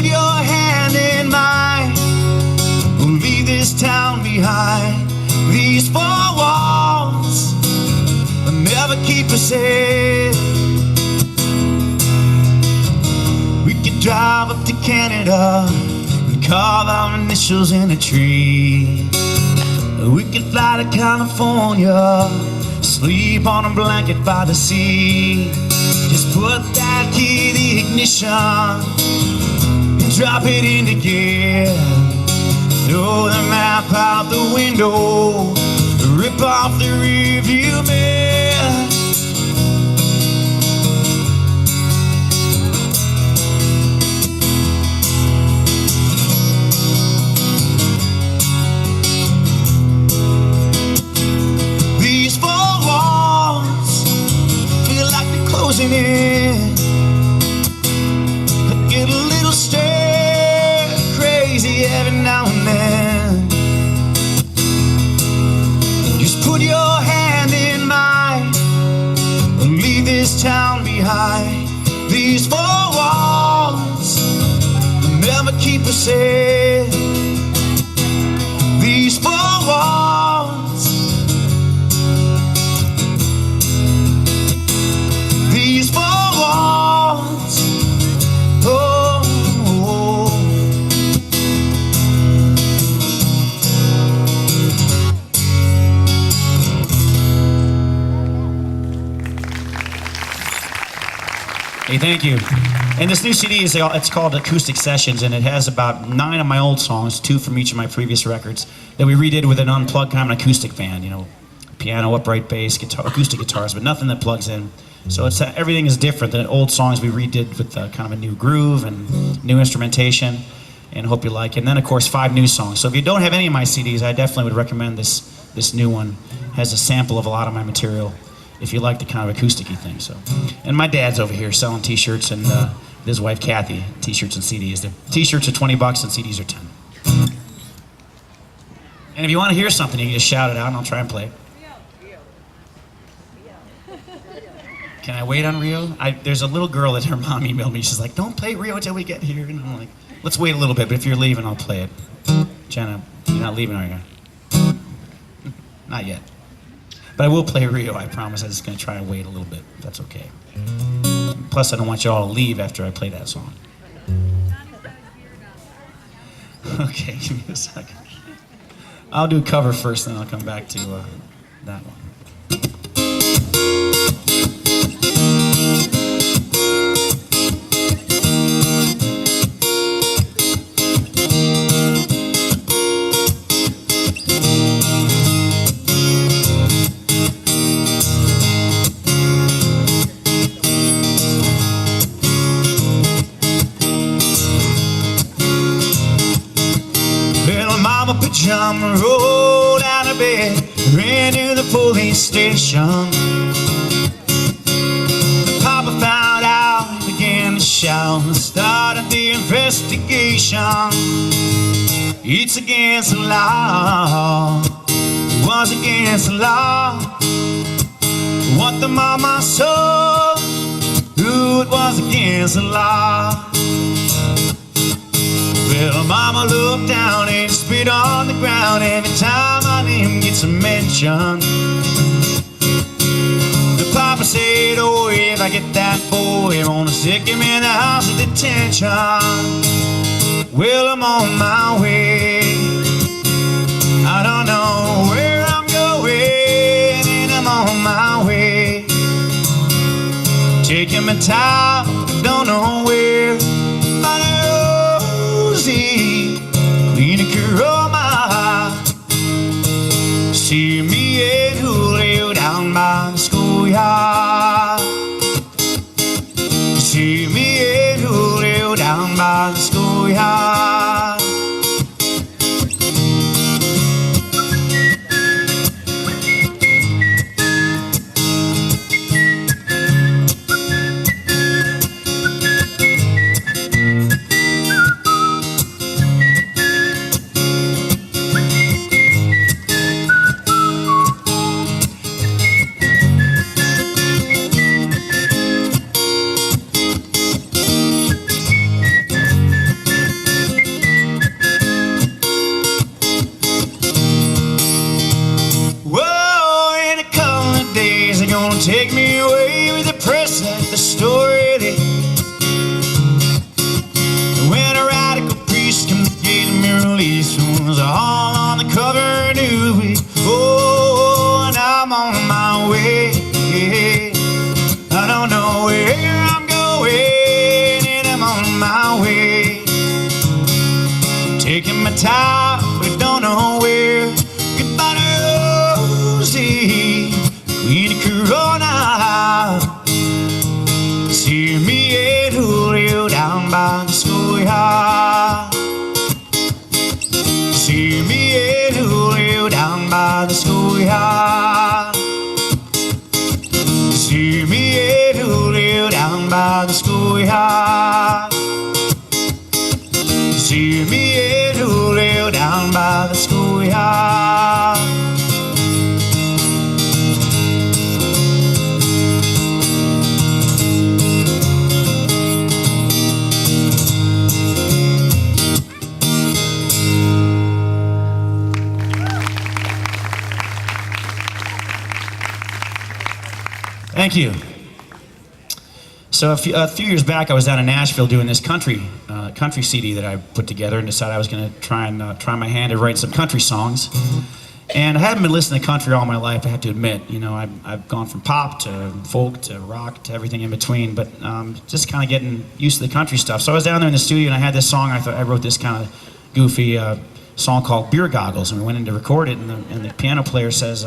put your hand in mine. We'll leave this town behind. These four walls will never keep us safe. We could drive up to Canada and carve our initials in a tree. We could fly to California, sleep on a blanket by the sea. Just put that key in the ignition and drop it into gear. Throw the map out the window, rip off the rearview mirror. These four walls feel like they're closing in. I get a little stir crazy every now and then. Just put your hand in mine and leave this town behind. These four walls will never keep us safe. These four walls, these four walls, oh, oh. Hey, thank you. And this new CD it's called Acoustic Sessions, and it has about 9 of my old songs, 2 from each of my previous records, that we redid with an unplugged kind of an acoustic band, you know, piano, upright bass, guitar, acoustic guitars, but nothing that plugs in. So it's everything is different than old songs we redid with kind of a new groove and new instrumentation, and hope you like it. And then, of course, 5 new songs. So if you don't have any of my CDs, I definitely would recommend this new one. It has a sample of a lot of my material, if you like the kind of acoustic-y thing. So, and my dad's over here selling T-shirts, and his wife Kathy, T-shirts and CDs. The T-shirts are $20 and CDs are $10. And if you want to hear something, you can just shout it out, and I'll try and play it. Can I wait on Rio? There's a little girl that her mom emailed me. She's like, "Don't play Rio until we get here." And I'm like, "Let's wait a little bit. But if you're leaving, I'll play it." Jenna, you're not leaving, are you? Not yet. But I will play Rio, I promise. I'm just going to try and wait a little bit, if that's okay. Plus, I don't want you all to leave after I play that song. Okay, give me a second. I'll do cover first, then I'll come back to that one. Pajama rolled out of bed, ran to the police station. Papa found out, began to shout, started the investigation. It's against the law, it was against the law. What the mama saw, ooh, it was against the law. Well, mama looked down and spit on the ground every time my name gets a mention. The papa said, "Oh, if I get that boy, I'm gonna stick him in the house of detention." Well, I'm on my way. I don't know where I'm going, and I'm on my way. Taking my time, don't know where. Clean a aroma. See me and Julio down by the schoolyard. See me and Julio down by the schoolyard. of town, we don't know where. Goodbye to Rosie, Queen of Corona. See me and Julio down by the schoolyard. See me and Julio down by the schoolyard. See me and Julio down by the schoolyard. See me and Julio down by the schoolyard. Thank you. So a few years back, I was down in Nashville doing this country CD that I put together, and decided I was going to try my hand at writing some country songs. And I haven't been listening to country all my life, I have to admit. You know, I've gone from pop to folk to rock to everything in between, but just kind of getting used to the country stuff. So I was down there in the studio, and I had this song. I wrote this kind of goofy song called Beer Goggles, and we went in to record it, and the piano player says,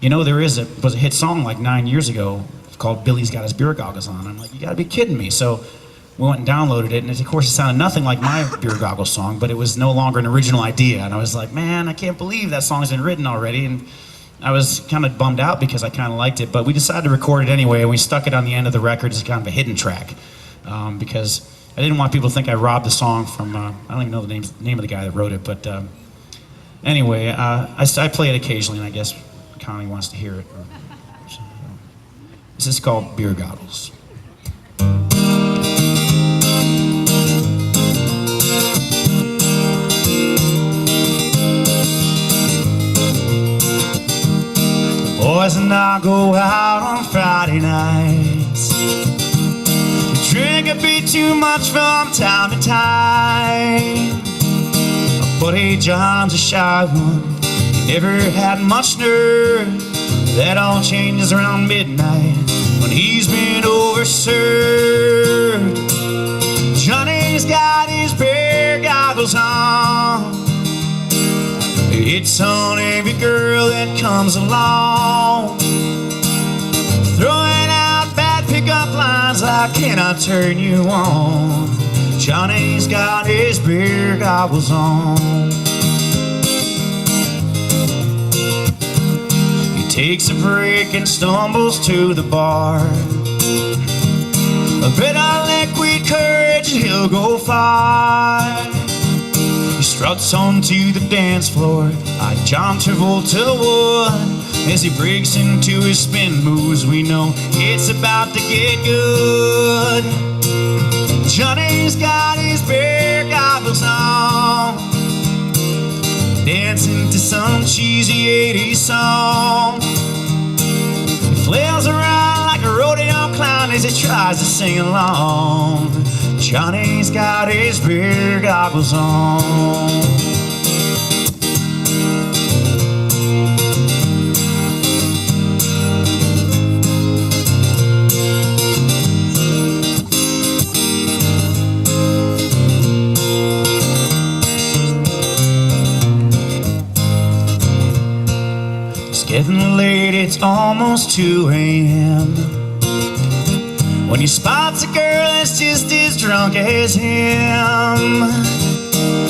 you know, there was a hit song like 9 years ago called Billy's Got His Beer Goggles On. I'm like, you gotta be kidding me. So we went and downloaded it, and of course it sounded nothing like my Beer Goggles song, but it was no longer an original idea. And I was like, man, I can't believe that song's been written already. And I was kind of bummed out because I kind of liked it, but we decided to record it anyway, and we stuck it on the end of the record as kind of a hidden track, because I didn't want people to think I robbed the song from, I don't even know the name of the guy that wrote it, but anyway, I play it occasionally, and I guess Connie wants to hear it. This is called Beer Goggles. The boys and I go out on Friday nights. We drink a bit too much from time to time. My buddy John's a shy one. Never had much nerve. That all changes around midnight when he's been overserved. Johnny's got his beer goggles on. It's on every girl that comes along, throwing out bad pickup lines like, can I turn you on? Johnny's got his beer goggles on. Takes a break and stumbles to the bar. A bit of liquid courage and he'll go far. He struts onto the dance floor like John Travolta would. As he breaks into his spin moves, we know it's about to get good. Johnny's got his beer goggles on, dancing to some cheesy 80s song. He flails around like a rodeo clown as he tries to sing along. Johnny's got his beer goggles on. Getting late, it's almost 2 a.m. when he spots a girl that's just as drunk as him.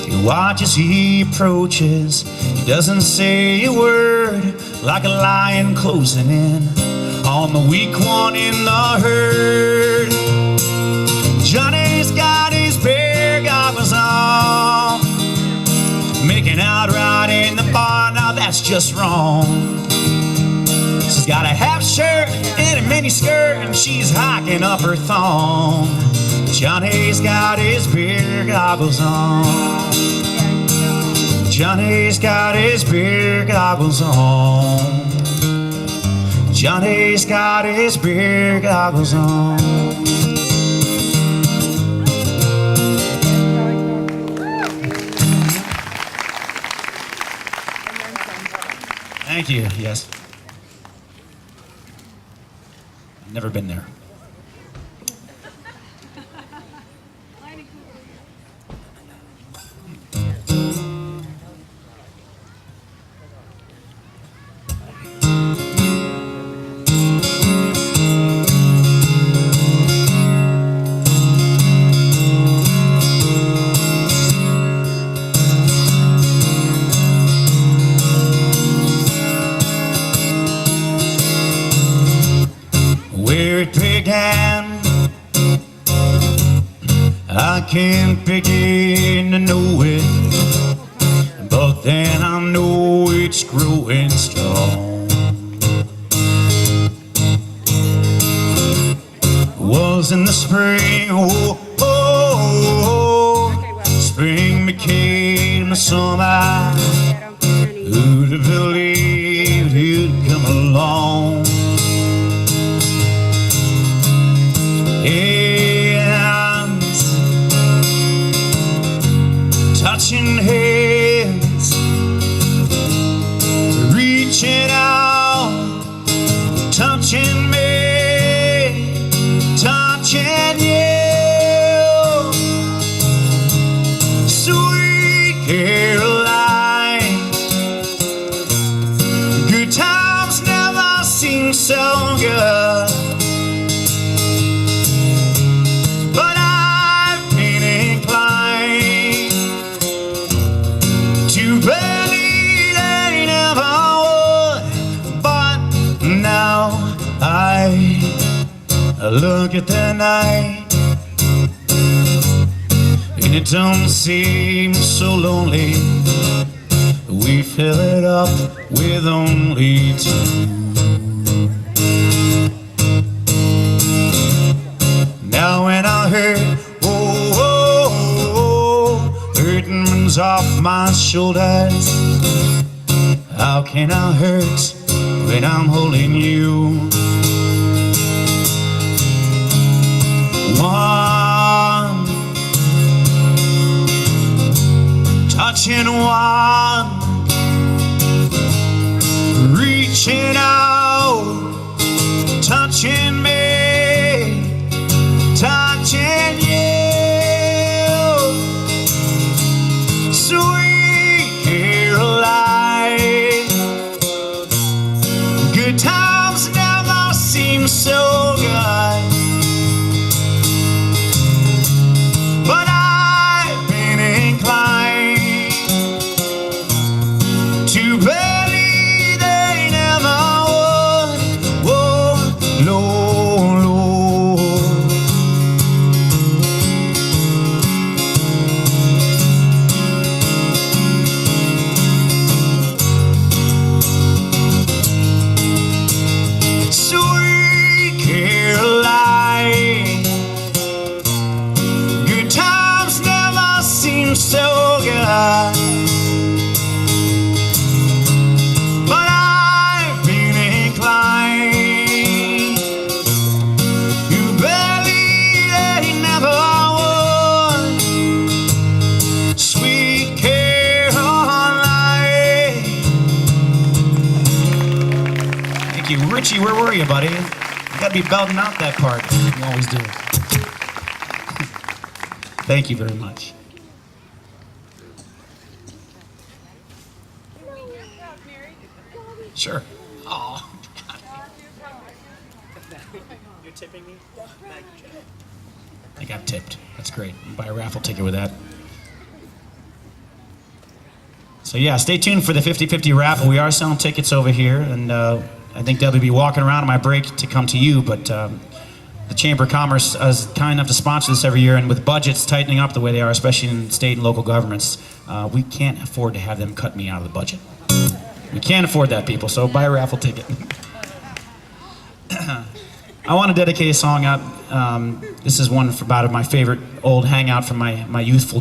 He watches, he approaches, he doesn't say a word, like a lion closing in on the weak one in the herd. Johnny's got his beer goggles on, making out right in the bar. Now that's just wrong. She's got a half shirt and a mini skirt, and she's hiking up her thong. Johnny's got his beer goggles on. Johnny's got his beer goggles on. Johnny's got his beer goggles on. Thank you, yes. I've never been there. can't begin to know it, but then I know it's growing strong. Was in the spring, oh, oh, oh. Spring became the summer. Who'd have believed you'd come along? Hands, touching hands, reaching out, touching me, touching you. Sweet Caroline, good times never seem so good, but I've been inclined to believe they never would. But now I look at the night, and it don't seem so lonely. We fill it up with only two. Now when I hurt, oh, oh, oh, hurting runs off my shoulders. How can I hurt when I'm holding you? One, touching one, reaching out, touching me, touching you. Sweet Caroline, good times never seem so good, but I've been inclined to believe they never would. Whoa, Lord, Lord. Sweet Caroline, good times never seem so good, but I've been inclined to believe they never would. Sweet Caroline. Thank you. Richie, where were you, buddy? You gotta be belting out that part. You always do. Thank you very much. Sure. Oh. You're tipping me? I got tipped. That's great. You buy a raffle ticket with that. So yeah, stay tuned for the 50-50 raffle. We are selling tickets over here, and I think they'll be walking around on my break to come to you, but the Chamber of Commerce is kind enough to sponsor this every year, and with budgets tightening up the way they are, especially in state and local governments, we can't afford to have them cut me out of the budget. We can't afford that, people, so buy a raffle ticket. I want to dedicate a song out. This is one about my favorite old hangout from my youthful